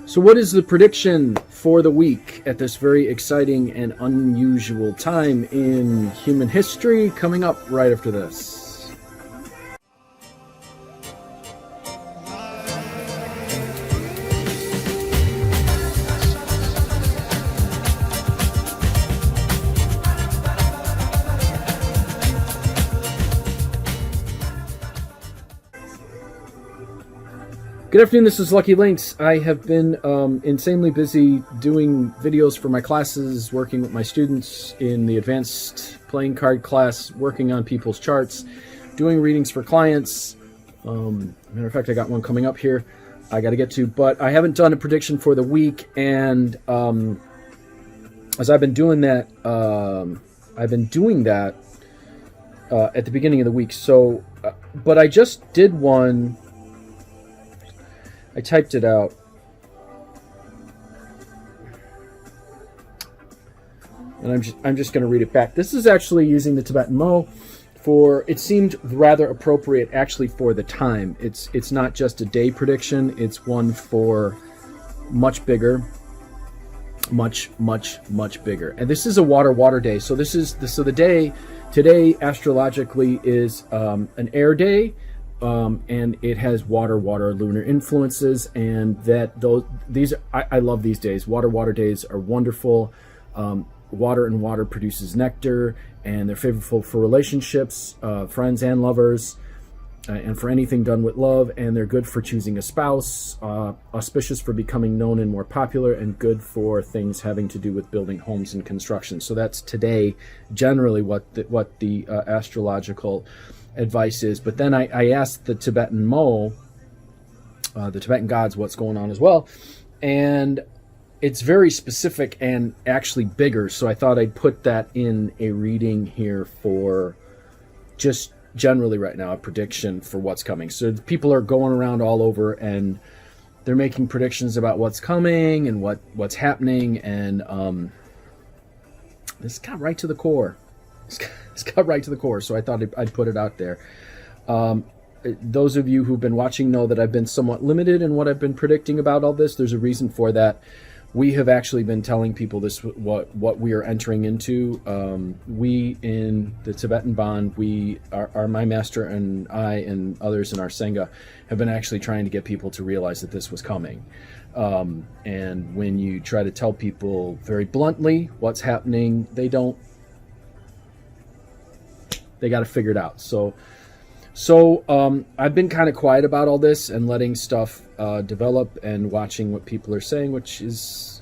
So what is the prediction for the week at this very exciting and unusual time in human history? Coming up right after this. Good afternoon, this is Lucky Links. I have been insanely busy doing videos for my classes, working with my students in the advanced playing card class, working on people's charts, doing readings for clients. Matter of fact, I got one coming up here I got to get to, but I haven't done a prediction for the week, and as I've been doing that, at the beginning of the week. So, but I just did one. I typed it out. And I'm just going to read it back. This is actually using the Tibetan Mo for, it seemed rather appropriate actually for the time. It's not just a day prediction, it's one for much bigger, much bigger. And this is a water day. So the day today astrologically is an air day. And it has water lunar influences, and I love these days. Water days are wonderful. Water produces nectar, and they're favorable for relationships, friends and lovers, and for anything done with love, and they're good for choosing a spouse, auspicious for becoming known and more popular, and good for things having to do with building homes and construction. So that's today generally what the astrological advice is. But then I asked the Tibetan Mo, the Tibetan Gods, what's going on as well, and it's very specific and actually bigger, so I thought I'd put that in a reading here for just generally right now, a prediction for what's coming. So people are going around all over and they're making predictions about what's coming and what's happening, and this got right to the core. It's got right to the core, so I thought I'd put it out there. Those of you who've been watching know that I've been somewhat limited in what I've been predicting about all this. There's a reason for that. We have actually been telling people this, what we are entering into. We in the Tibetan Bond, my master and I and others in our Sangha have been actually trying to get people to realize that this was coming. And when you try to tell people very bluntly what's happening, they got to figure it out. So I've been kind of quiet about all this and letting stuff develop and watching what people are saying, which has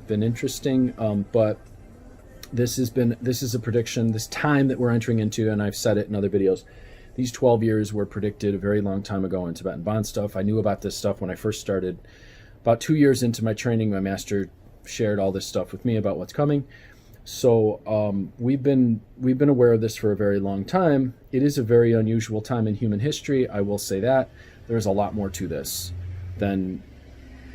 been interesting. But this is a prediction. This time that we're entering into, and I've said it in other videos, these 12 years were predicted a very long time ago in Tibetan Bond stuff. I knew about this stuff when I first started. About 2 years into my training, my master shared all this stuff with me about what's coming. So we've been aware of this for a very long time. It is a very unusual time in human history. I will say that there's a lot more to this than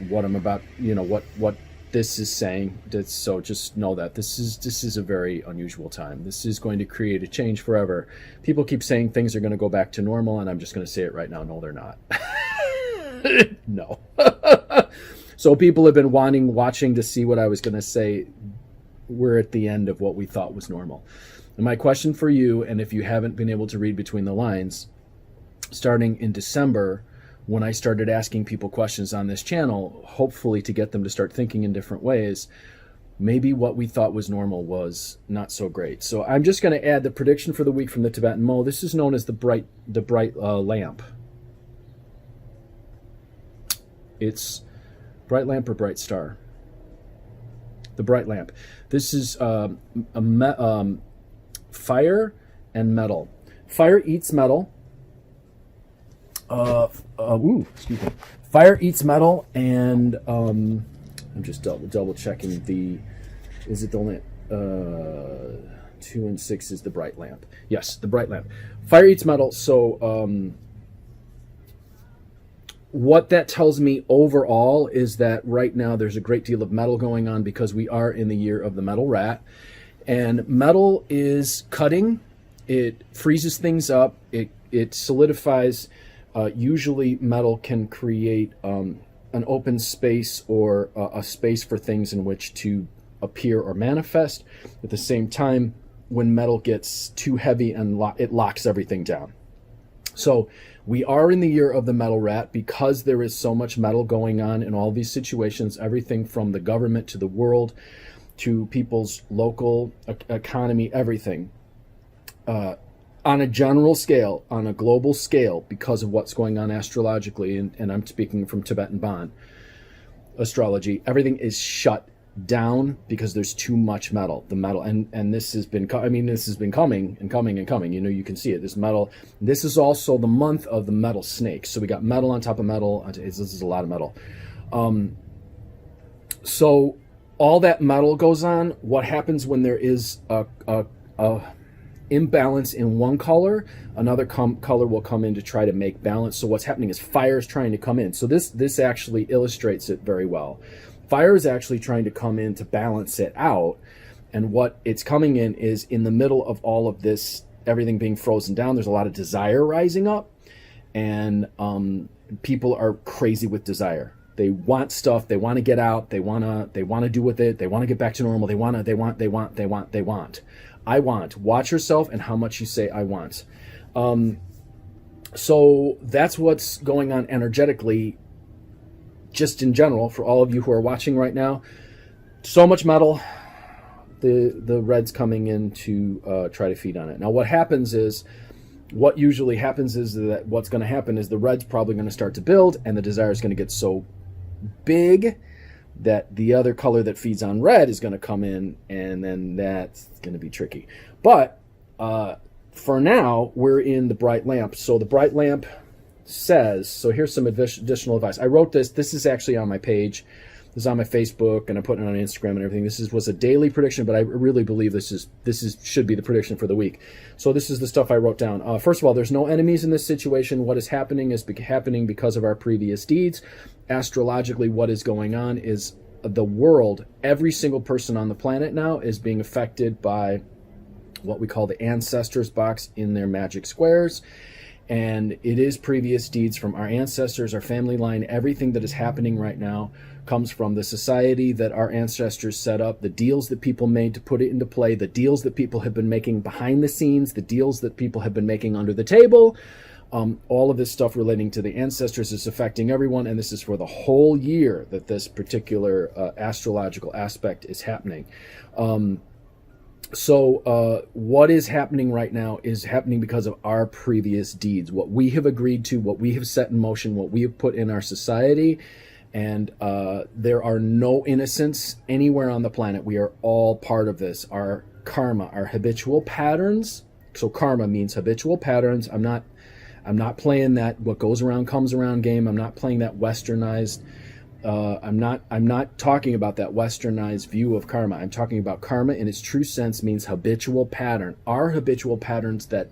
what I'm about. What this is saying. So just know that this is a very unusual time. This is going to create a change forever. People keep saying things are going to go back to normal, and I'm just going to say it right now. No, they're not. No. So people have been watching to see what I was going to say. We're at the end of what we thought was normal. And my question for you, and if you haven't been able to read between the lines, starting in December, when I started asking people questions on this channel, hopefully to get them to start thinking in different ways, maybe what we thought was normal was not so great. So I'm just going to add the prediction for the week from the Tibetan Mo. This is known as the bright lamp. It's bright lamp or bright star. The bright lamp. This is fire and metal. Fire eats metal. Excuse me. Fire eats metal, and I'm just double checking is it the lamp? 2 and 6 is the bright lamp. Yes, the bright lamp. Fire eats metal. So what that tells me overall is that right now there's a great deal of metal going on because we are in the year of the metal rat. And metal is cutting. It freezes things up. It solidifies. Usually metal can create an open space or a space for things in which to appear or manifest. At the same time, when metal gets too heavy and it locks everything down. So we are in the year of the metal rat because there is so much metal going on in all these situations, everything from the government to the world to people's local economy, everything. On a general scale, on a global scale, because of what's going on astrologically, and I'm speaking from Tibetan Bond astrology, everything is shut down because there's too much metal. The metal, and this has been, this has been coming and coming and coming. You can see it. This metal. This is also the month of the metal snake. So we got metal on top of metal. This is a lot of metal. So all that metal goes on. What happens when there is a imbalance in one color, another color will come in to try to make balance. So what's happening is fire is trying to come in. So this actually illustrates it very well. Fire is actually trying to come in to balance it out, and what it's coming in is in the middle of all of this, everything being frozen down, there's a lot of desire rising up, and people are crazy with desire. They want stuff, they want to get out, they want to do with it, they want to get back to normal, they want. I want. Watch yourself and how much you say I want. So that's what's going on energetically, just in general, for all of you who are watching right now. So much metal, the red's coming in to try to feed on it. Now what usually happens is that what's going to happen is the red's probably going to start to build, and the desire is going to get so big that the other color that feeds on red is going to come in, and then that's going to be tricky. But for now, we're in the bright lamp. So the bright lamp says, so here's some additional advice. I wrote this. This is actually on my page. This is on my Facebook, and I put it on Instagram and everything. This was a daily prediction, but I really believe this should be the prediction for the week. So this is the stuff I wrote down. First of all, there's no enemies in this situation. What is happening is happening because of our previous deeds. Astrologically, what is going on is the world, every single person on the planet now is being affected by what we call the ancestors box in their magic squares. And it is previous deeds from our ancestors, our family line. Everything that is happening right now comes from the society that our ancestors set up, the deals that people made to put it into play, the deals that people have been making behind the scenes, the deals that people have been making under the table. All of this stuff relating to the ancestors is affecting everyone, and this is for the whole year that this particular astrological aspect is happening. So what is happening right now is happening because of our previous deeds, what we have agreed to, what we have set in motion, what we have put in our society. And there are no innocents anywhere on the planet. We are all part of this. Our karma, our habitual patterns. So karma means habitual patterns. I'm not playing that what goes around comes around game. I'm not playing that westernized. I'm not talking about that westernized view of karma. I'm talking about karma in its true sense means habitual pattern. Our habitual patterns that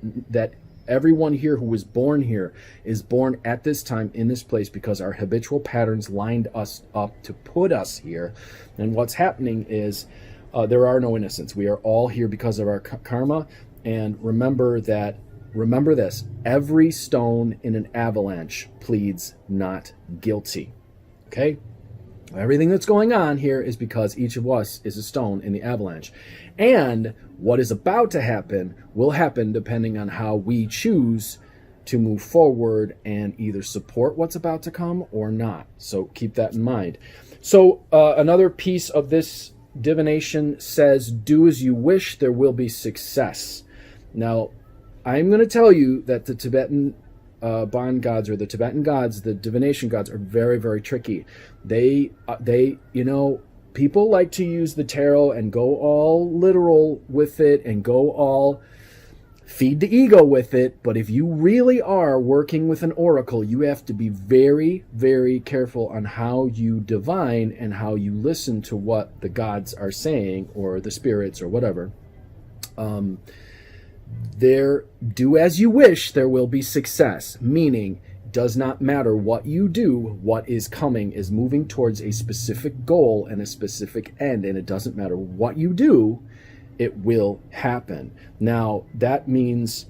everyone here who was born here is born at this time in this place because our habitual patterns lined us up to put us here. And what's happening is there are no innocents. We are all here because of our karma. And remember this, every stone in an avalanche pleads not guilty. Okay? Everything that's going on here is because each of us is a stone in the avalanche. And what is about to happen will happen depending on how we choose to move forward and either support what's about to come or not. So keep that in mind. So another piece of this divination says, do as you wish, there will be success. Now, I'm going to tell you that the Tibetan Bond gods, or the Tibetan gods, the divination gods, are very, very tricky. They people like to use the tarot and go all literal with it and go all feed the ego with it. But if you really are working with an oracle, you have to be very, very careful on how you divine and how you listen to what the gods are saying, or the spirits, or whatever. Do as you wish, there will be success, meaning does not matter what you do, what is coming is moving towards a specific goal and a specific end, and it doesn't matter what you do, it will happen. Now, that means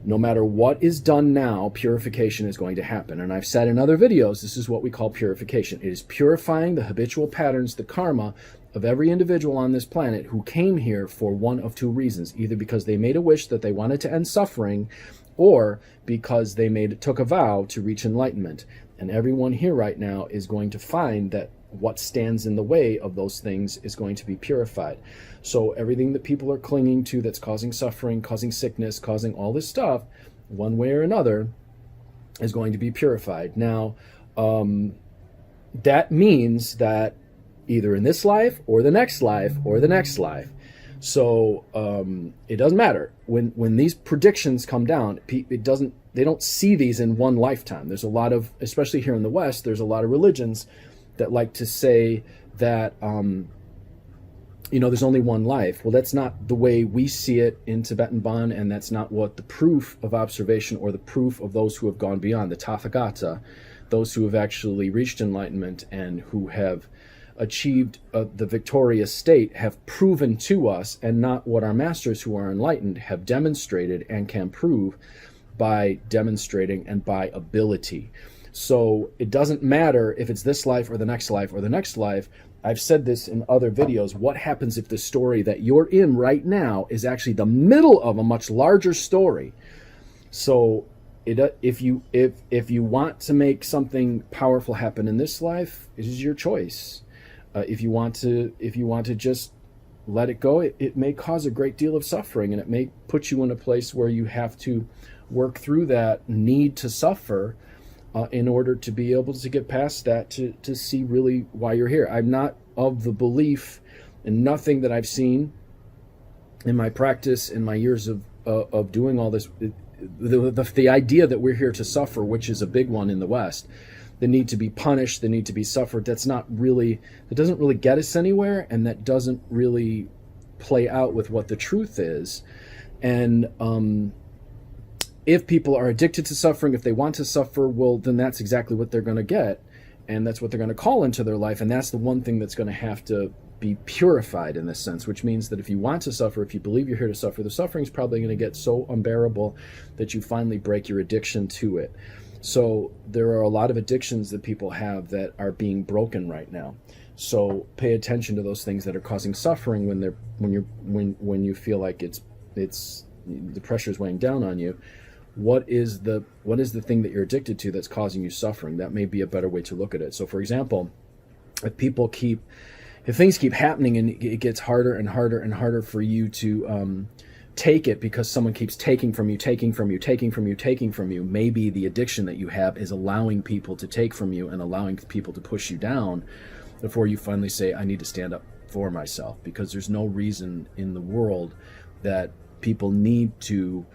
No matter what is done now, purification is going to happen. And I've said in other videos, this is what we call purification. It is purifying the habitual patterns, the karma of every individual on this planet who came here for one of two reasons, either because they made a wish that they wanted to end suffering, or because they took a vow to reach enlightenment. And everyone here right now is going to find that what stands in the way of those things is going to be purified. So everything that people are clinging to that's causing suffering, causing sickness, causing all this stuff, one way or another, is going to be purified. Now, that means that either in this life or the next life or the next life. So it doesn't matter. When these predictions come down, they don't see these in one lifetime. There's a lot of, especially here in the West, there's a lot of religions that like to say that, there's only one life. Well, that's not the way we see it in Tibetan Bon, and that's not what the proof of observation or the proof of those who have gone beyond, the Tathagata, those who have actually reached enlightenment and who have achieved the victorious state, have proven to us, and not what our masters who are enlightened have demonstrated and can prove by demonstrating and by ability. So it doesn't matter if it's this life or the next life or the next life. I've said this in other videos. What happens if the story that you're in right now is actually the middle of a much larger story? So if you want to make something powerful happen in this life, it is your choice. If you want to just let it go, it may cause a great deal of suffering, and it may put you in a place where you have to work through that need to suffer in order to be able to get past that, to see really why you're here. I'm not of the belief, and nothing that I've seen in my practice, in my years of doing all this, the idea that we're here to suffer, which is a big one in the West, the need to be punished, the need to be suffered, that doesn't really get us anywhere, and that doesn't really play out with what the truth is. And if people are addicted to suffering, if they want to suffer, well, then that's exactly what they're going to get, and that's what they're going to call into their life, and that's the one thing that's going to have to be purified in this sense, which means that if you want to suffer, if you believe you're here to suffer, the suffering is probably going to get so unbearable that you finally break your addiction to it. So there are a lot of addictions that people have that are being broken right now. So pay attention to those things that are causing suffering when you feel like it's the pressure is weighing down on you. What is the thing that you're addicted to that's causing you suffering? That may be a better way to look at it. So, for example, if things keep happening and it gets harder and harder and harder for you to take it because someone keeps taking from you, maybe the addiction that you have is allowing people to take from you and allowing people to push you down before you finally say, I need to stand up for myself, because there's no reason in the world that people need to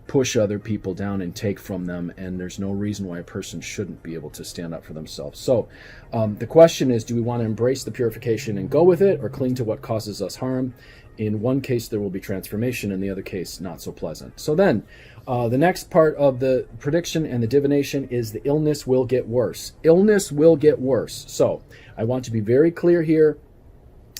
push other people down and take from them, and there's no reason why a person shouldn't be able to stand up for themselves. So the question is, do we want to embrace the purification and go with it, or cling to what causes us harm? In one case there will be transformation, in the other case not so pleasant. So then the next part of the prediction and the divination is the illness will get worse. Illness will get worse. So I want to be very clear here.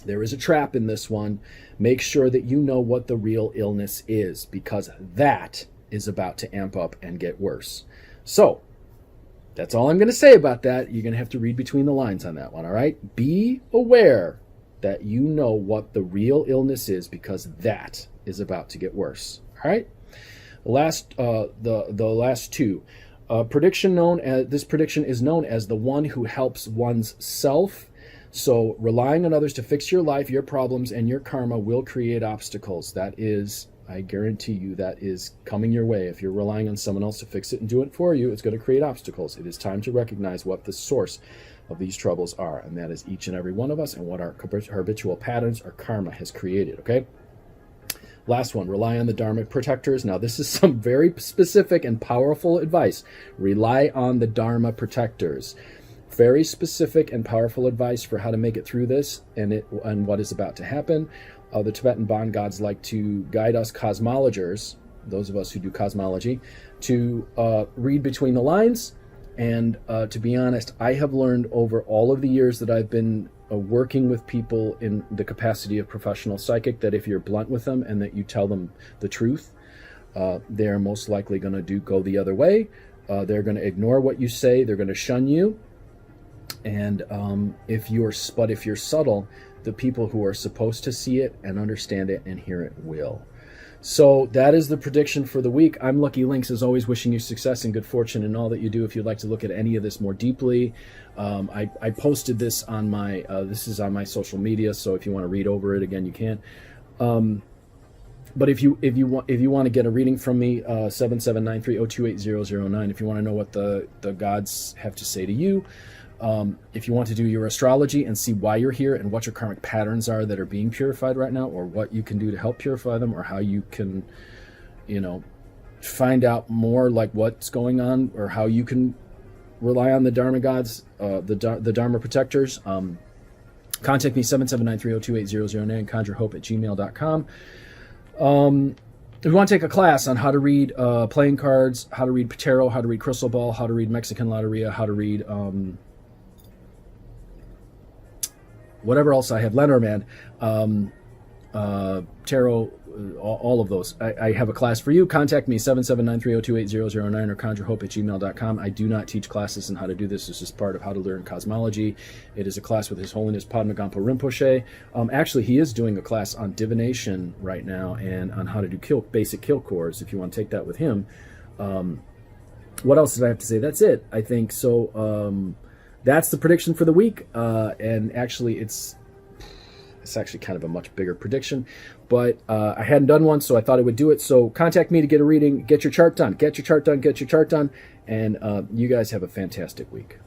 There is a trap in this one. Make sure that you know what the real illness is, because that is about to amp up and get worse. So that's all I'm going to say about that. You're going to have to read between the lines on that one, all right? Be aware that you know what the real illness is, because that is about to get worse, all right? The last two. This prediction is known as the one who helps one's self. So relying on others to fix your life, your problems, and your karma will create obstacles. That is, I guarantee you, that is coming your way. If you're relying on someone else to fix it and do it for you, it's going to create obstacles. It is time to recognize what the source of these troubles are, and that is each and every one of us and what our habitual patterns or karma has created, okay? Last one, rely on the Dharma protectors. Now, this is some very specific and powerful advice. Rely on the Dharma protectors. Very specific and powerful advice for how to make it through this and what is about to happen. The Tibetan Bon gods like to guide us cosmologers, those of us who do cosmology, to read between the lines. And to be honest, I have learned over all of the years that I've been working with people in the capacity of professional psychic that if you're blunt with them and that you tell them the truth, they're most likely going to go the other way. They're going to ignore what you say. They're going to shun you. And if you're subtle, the people who are supposed to see it and understand it and hear it will. So that is the prediction for the week. I'm Lucky Links, as always, wishing you success and good fortune in all that you do. If you'd like to look at any of this more deeply, I posted this on my this is on my social media. So if you want to read over it again, you can. But if you want to get a reading from me, 7793-028-009. If you want to know what the gods have to say to you. If you want to do your astrology and see why you're here and what your karmic patterns are that are being purified right now, or what you can do to help purify them, or how you can, find out more like what's going on, or how you can rely on the Dharma gods, the Dharma protectors, contact me, 7793-028-009, conjurehope@gmail.com. If you want to take a class on how to read playing cards, how to read tarot, how to read crystal ball, how to read Mexican Loteria, how to read whatever else I have, Lenormand, tarot, all of those. I have a class for you. Contact me, 7793-028-009 or conjurehope@gmail.com. I do not teach classes on how to do this. This is part of how to learn cosmology. It is a class with His Holiness Padma Gampo Rinpoche. Actually, he is doing a class on divination right now and on how to do basic Khil Khors, if you want to take that with him. What else did I have to say? That's it, I think. So that's the prediction for the week. And actually, it's actually kind of a much bigger prediction, but I hadn't done one, so I thought I would do it. So contact me to get a reading, get your chart done, and you guys have a fantastic week.